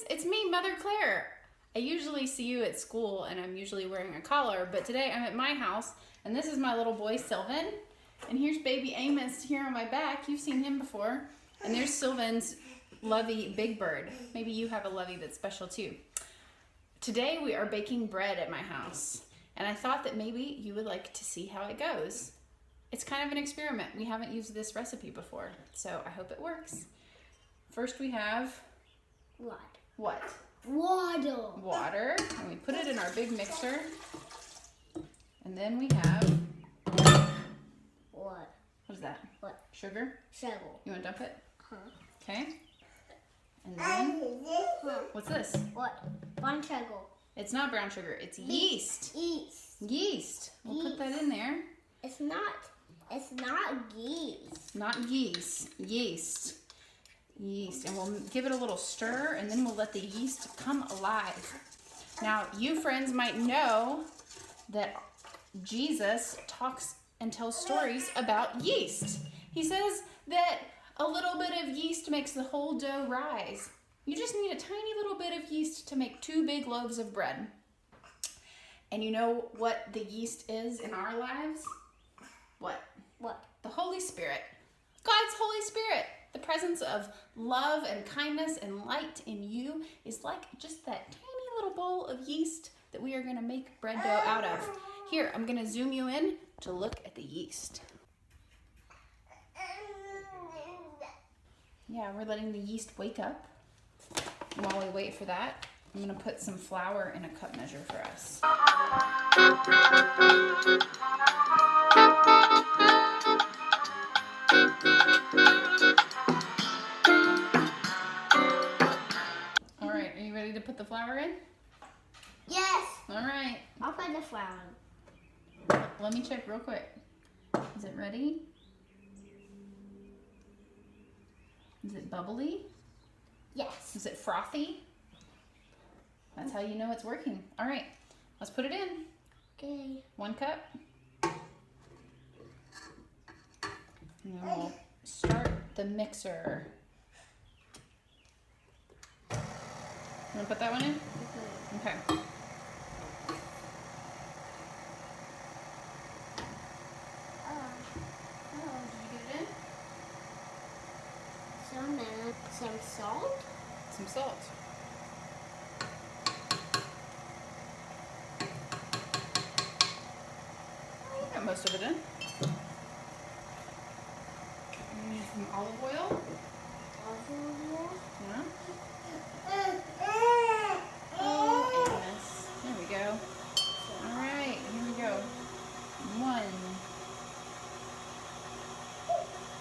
it's me, Mother Claire. I usually see you at school and I'm usually wearing a collar, but today I'm at my house and this is my little boy Sylvan. And here's baby Amos here on my back. You've seen him before. And there's Sylvan's lovey Big Bird. Maybe you have a lovey that's special too. Today we are baking bread at my house. And I thought that maybe you would like to see how it goes. It's kind of an experiment. We haven't used this recipe before, so I hope it works. First we have... What? What? Water. Water, and we put it in our big mixer. And then we have... What? What is that? What? Sugar? Sugar. You want to dump it? Huh? Okay. And then... What's this? What? Brown sugar. It's not brown sugar, it's yeast. Yeast. We'll put that in there. It's not yeast. Not yeast. Yeast. Yeast. And we'll give it a little stir and then we'll let the yeast come alive. Now, you friends might know that Jesus talks and tells stories about yeast. He says that a little bit of yeast makes the whole dough rise. You just need a tiny little bit of yeast to make 2 big loaves of bread. And you know what the yeast is in our lives? What? What? The Holy Spirit. God's Holy Spirit. The presence of love and kindness and light in you is like just that tiny little bowl of yeast that we are going to make bread dough out of. Here, I'm going to zoom you in to look at the yeast. Yeah, we're letting the yeast wake up. And while we wait for that, I'm going to put some flour in a cup measure for us. All right, are you ready to put the flour in? Yes. All right. I'll put the flour in. Let me check real quick. Is it ready? Is it bubbly? Yes. Is it frothy? That's how you know it's working. All right, let's put it in. Okay. 1 cup. And then we'll start the mixer. You want to put that one in? Okay. Some salt. Some salt. Oh, you got most of it in. You need some olive oil. Olive oil. Yeah. Oh, Amos. There we go. All right, here we go. 1,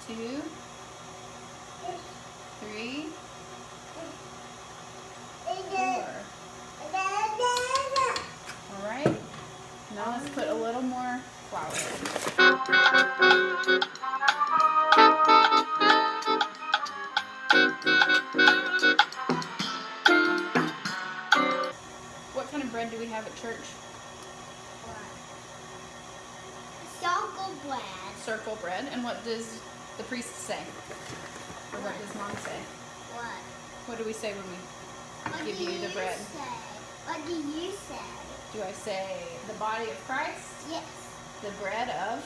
2, 3, 4. All right. Now let's put a little more flour in. What kind of bread do we have at church? Circle bread. Circle bread. And what does the priest say? Or what does Mom say? What? What do we say when we give you the bread? What do you say? Do I say the body of Christ? Yes. The bread of?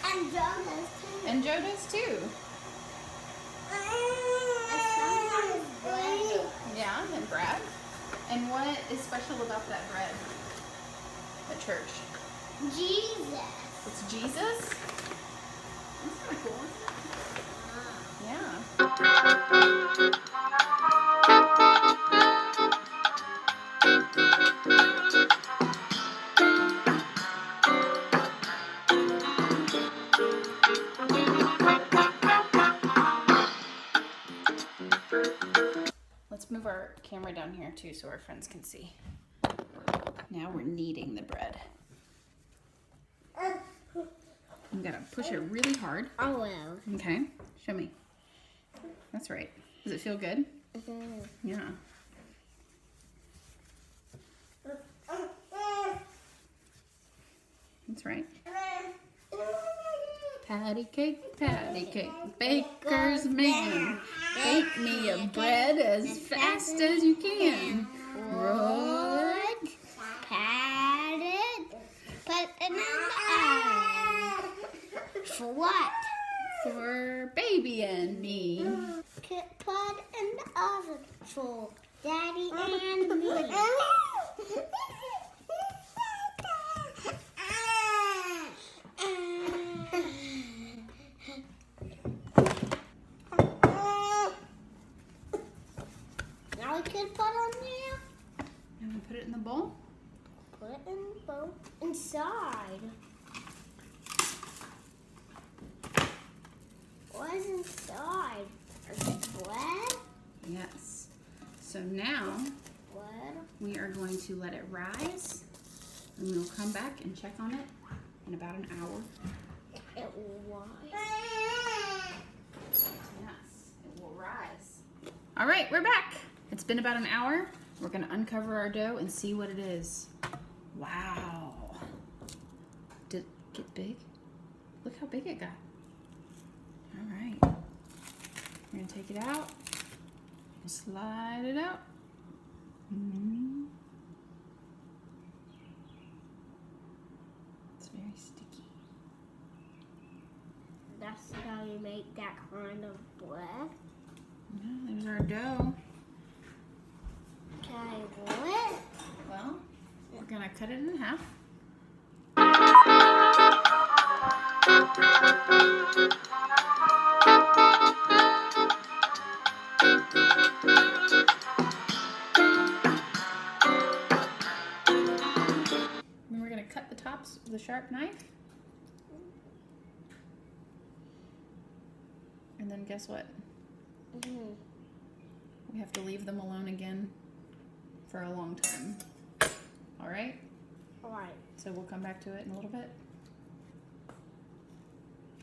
And Joe does too. And Joe does too. And sometimes bread. Yeah, and Brad. And what is special about that bread at church? Jesus. It's Jesus? That's kind of cool, isn't it? Yeah. Let's move our camera down here too so our friends can see. Now we're kneading the bread. You gotta push it really hard. I will. Okay, show me. That's right. Does it feel good? Mm-hmm. Yeah. That's right. Patty cake, baker's man. Bake me a bread as fast as you can. Roll it. Pat it. Put it in the oven. For what? For baby and me. Put it in the oven for Daddy and me. Now we can put on there. You want to put it in the bowl? Put it in the bowl inside. What is inside? Is it bread? Yes. So now Bread? we are going to let it rise, and we'll come back and check on it in about an hour. It will rise. Yes, it will rise. All right, we're back. It's been about an hour. We're going to uncover our dough and see what it is. Wow. Did it get big? Look how big it got. All right. We're going to take it out. We'll slide it out. It's very sticky. That's how you make that kind of bread. Yeah, there's our dough. Can I roll it? Well, we're going to cut it in half. Then we're going to cut the tops with a sharp knife. And then guess what? We have to leave them alone again for a long time. All right? All right. So we'll come back to it in a little bit.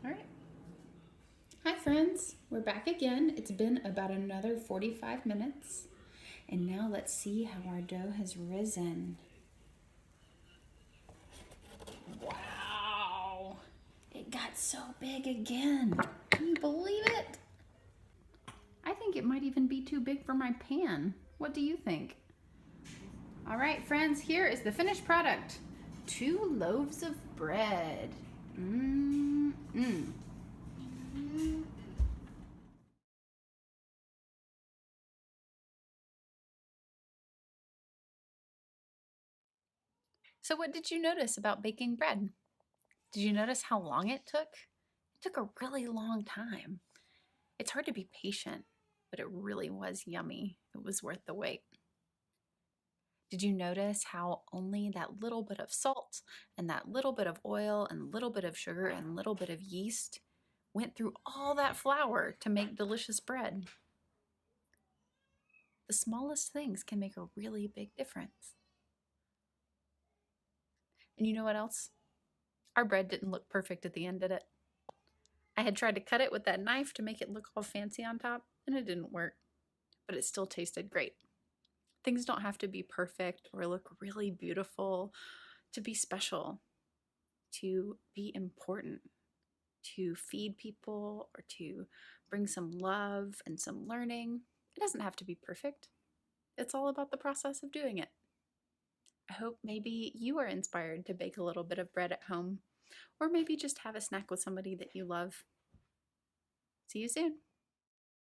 All right. Hi friends, we're back again. It's been about another 45 minutes. And now let's see how our dough has risen. Wow, it got so big again. Can you believe it? I think it might even be too big for my pan. What do you think? All right, friends, here is the finished product. 2 loaves of bread. So what did you notice about baking bread? Did you notice how long it took? It took a really long time. It's hard to be patient, but it really was yummy. It was worth the wait. Did you notice how only that little bit of salt and that little bit of oil and little bit of sugar and little bit of yeast went through all that flour to make delicious bread? The smallest things can make a really big difference. And you know what else? Our bread didn't look perfect at the end, did it? I had tried to cut it with that knife to make it look all fancy on top, and it didn't work, but it still tasted great. Things don't have to be perfect or look really beautiful to be special, to be important, to feed people or to bring some love and some learning. It doesn't have to be perfect. It's all about the process of doing it. I hope maybe you are inspired to bake a little bit of bread at home, or maybe just have a snack with somebody that you love. See you soon.